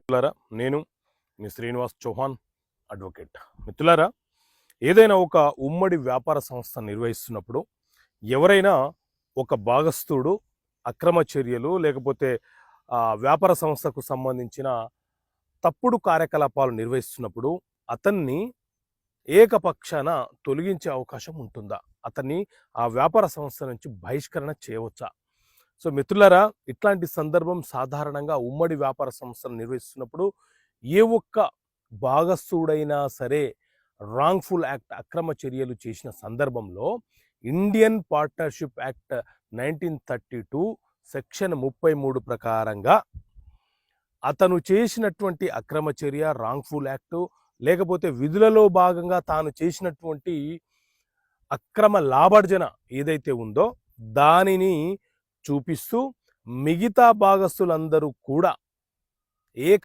మిత్రులారా, నేను మీ శ్రీనివాస్ చౌహాన్ అడ్వకేట్. మిత్రులారా, ఏదైనా ఒక ఉమ్మడి వ్యాపార సంస్థ నిర్వహిస్తున్నప్పుడు ఎవరైనా ఒక భాగస్థుడు అక్రమ చర్యలు లేకపోతే వ్యాపార సంస్థకు సంబంధించిన తప్పుడు కార్యకలాపాలు నిర్వహిస్తున్నప్పుడు అతన్ని ఏకపక్షాన తొలగించే అవకాశం ఉంటుందా? అతన్ని ఆ వ్యాపార సంస్థ నుంచి బహిష్కరణ చేయవచ్చా? సో మిత్రులారా, ఇట్లాంటి సందర్భం సాధారణంగా ఉమ్మడి వ్యాపార సంస్థను నిర్వహిస్తున్నప్పుడు ఏ ఒక్క భాగస్థుడైనా సరే రాంగ్ఫుల్ యాక్ట్ అక్రమ చర్యలు చేసిన సందర్భంలో ఇండియన్ పార్ట్నర్షిప్ యాక్ట్ 1932 సెక్షన్ 33 ప్రకారంగా అతను చేసినటువంటి అక్రమ చర్య రాంగ్ఫుల్ యాక్టు లేకపోతే విధులలో భాగంగా తాను చేసినటువంటి అక్రమ లాభార్జన ఏదైతే ఉందో దానిని చూపిస్తూ మిగతా భాగస్థులందరూ కూడా